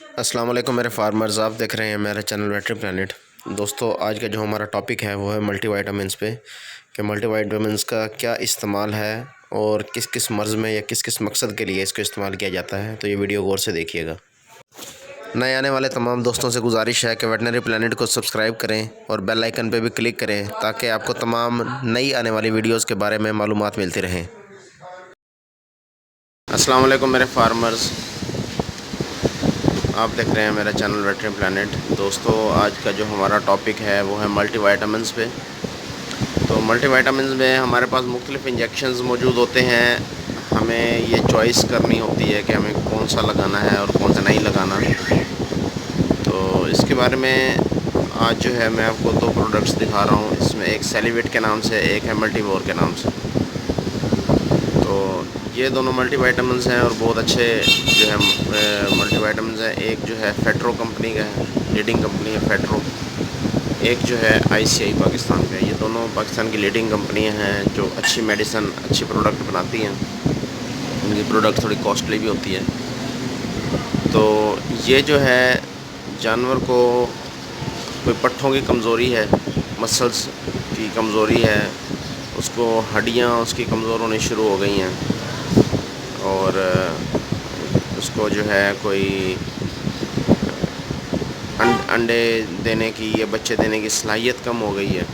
अस्सलाम वालेकुम मेरे फार्मर्स, आप देख रहे हैं मेरा चैनल वेटरी प्लानट। दोस्तों, आज का जो हमारा टॉपिक है वो है मल्टीवाइटामिन्स पे कि मल्टीवाइटामिन्स का क्या इस्तेमाल है और किस किस मर्ज़ में या किस किस मकसद के लिए इसको इस्तेमाल किया जाता है। तो ये वीडियो गौर से देखिएगा। नए आने वाले तमाम दोस्तों से गुजारिश है कि वेटनरी प्लानट को सब्सक्राइब करें और बेल आइकन पे भी क्लिक करें ताकि आपको तमाम नई आने वाली वीडियोज़ के बारे में मालूमात मिलती रहें। अस्सलाम वालेकुम मेरे फार्मर्स, आप देख रहे हैं मेरा चैनल वेटरी प्लानट। दोस्तों, आज का जो हमारा टॉपिक है वो है मल्टीवाइटामिन्स पे। तो मल्टीवाइटामिन्स में हमारे पास मुख्तलिफ़ इंजेक्शंस मौजूद होते हैं। हमें ये चॉइस करनी होती है कि हमें कौन सा लगाना है और कौन सा नहीं लगाना। तो इसके बारे में आज जो है मैं आपको दो प्रोडक्ट्स दिखा रहा हूँ। इसमें एक सेलिवेट के नाम से, एक है मल्टीवोर के नाम से। तो ये दोनों मल्टीवाइटामिन्स हैं और बहुत अच्छे जो है मल्टीवाइटामिन्स हैं। एक जो है फेट्रो कंपनी का है, लीडिंग कंपनी है फेट्रो। एक जो है आईसीआई पाकिस्तान का है। ये दोनों पाकिस्तान की लीडिंग कंपनियां हैं जो अच्छी मेडिसिन, अच्छी प्रोडक्ट बनाती हैं। इनकी प्रोडक्ट थोड़ी कॉस्टली भी होती है। तो ये जो है जानवर को कोई पट्ठों की कमज़ोरी है, मसल्स की कमज़ोरी है, उसको हड्डियाँ उसकी कमज़ोर होनी शुरू हो गई हैं और उसको जो है कोई अंडे देने की या बच्चे देने की सलाहियत कम हो गई है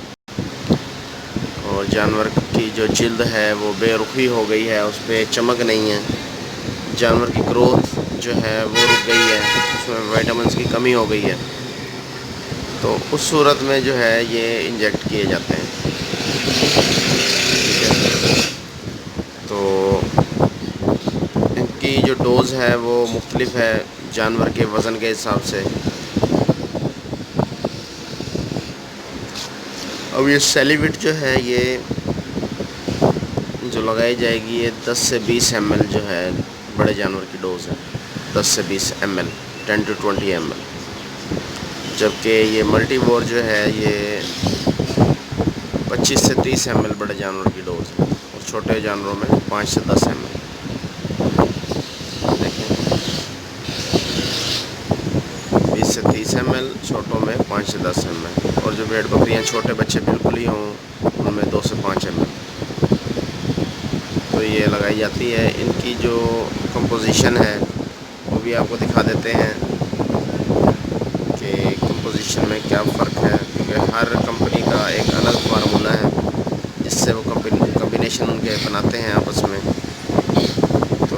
और जानवर की जो जिल्द है वो बेरुखी हो गई है, उस पर चमक नहीं है। जानवर की ग्रोथ जो है वो रुक गई है, उसमें विटामिन्स की कमी हो गई है। तो उस सूरत में जो है ये इंजेक्ट किए जाते हैं। तो इनकी जो डोज़ है वो मुख्तलिफ़ है जानवर के वज़न के हिसाब से। अब ये सेलिविट जो है ये जो लगाई जाएगी, ये 10 से 20 ml जो है बड़े जानवर की डोज़ है। 10 से 20 ml, 10 to 20 ml। जबकि ये मल्टीवोर जो है ये 25 से 30 ml बड़े जानवर की डोज़ है और छोटे जानवरों में 5 से 10 ml। देखें, 20 से 30 ml छोटों में, 5 से 10 ml। और जो भेड़ बकरियाँ छोटे बच्चे बिल्कुल ही हों उनमें 2 से 5 ml। तो ये लगाई जाती है। इनकी जो कंपोजिशन है वो भी आपको दिखा देते हैं कि कंपोजिशन में क्या फ़र्क है, क्योंकि हर कंपनी का एक अलग फार्मूला है जिससे वो कम्बिनेशन उनके बनाते हैं आपस में। तो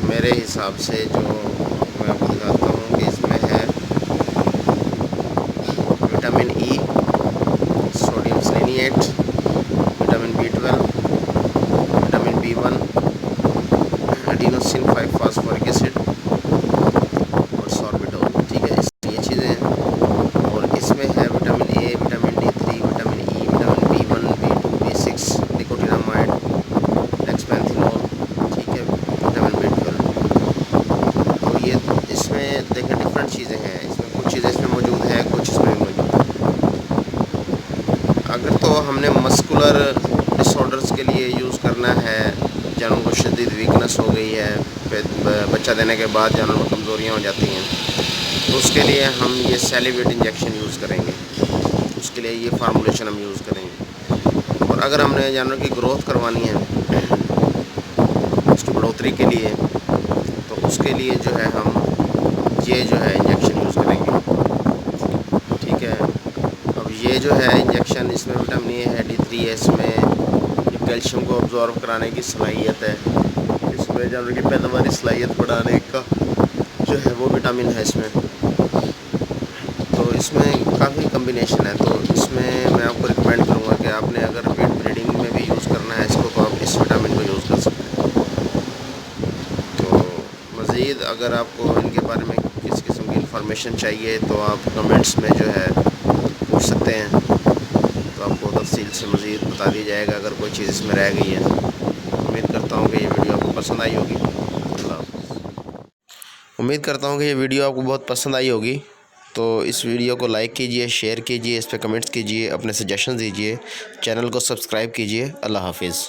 मेरे हिसाब से जो मैं आपको दिखाता हूँ कि इसमें है vitamin E, sodium selenate, vitamin B12, vitamin B1, adenosine 5 phosphoric acid और सॉर्बिटोल। ठीक है, ये चीज़ें हैं। और इसमें है vitamin A, vitamin D3, vitamin E, vitamin B1, B2, B6, nicotinamide, dexpanthenol. ठीक है, विटामिन B12। तो ये इसमें देखें डिफरेंट चीज़ें हैं। इसमें कुछ चीज़ें इसमें मौजूद है, कुछ इसमें मौजूद है। अगर तो हमने मस्कुलर डिसऑर्डर्स के लिए यूज़ करना है, जानवर को शदीद वीकनेस हो गई है, बच्चा देने के बाद जानवर में कमज़ोरियाँ हो जाती हैं, तो उसके लिए हम ये सेलिवेट इंजेक्शन यूज़ करेंगे। उसके लिए ये फार्मूलेशन हम यूज़ करेंगे। और अगर हमने जानवर की ग्रोथ करवानी है, उसकी बढ़ोतरी के लिए, तो उसके लिए जो है हम ये जो है इंजेक्शन यूज़ करेंगे। ठीक है, अब ये जो है इंजेक्शन, इसमें विटामिन ए है, D3 है, इसमें कैल्शियम को अब्जॉर्ब कराने की सलाहियत है, इसमें जानवर की पैदावारी सलाहियत बढ़ाने का जो है वो विटामिन है इसमें। तो इसमें काफ़ी कम्बिनेशन है। तो इसमें मैं आपको रिकमेंड करूँगा कि आपने अगर पेट ब्रीडिंग में भी यूज़ करना है इसको, तो आप इस विटामिन को यूज़ कर सकते हैं। तो मज़ीद अगर आपको इनके बारे में किस किस्म की इंफॉर्मेशन चाहिए तो आप कमेंट्स में जो है पूछ सकते हैं, तो आपको तफसील से मज़ीद बता दिया जाएगा अगर कोई चीज़ इसमें रह गई है। उम्मीद करता हूँ कि ये वीडियो आपको पसंद आई होगी। उम्मीद करता हूँ कि ये वीडियो आपको बहुत पसंद आई होगी। तो इस वीडियो को लाइक कीजिए, शेयर कीजिए, इस पर कमेंट्स कीजिए, अपने सजेशन दीजिए, चैनल को सब्सक्राइब कीजिए। अल्लाह हाफिज़।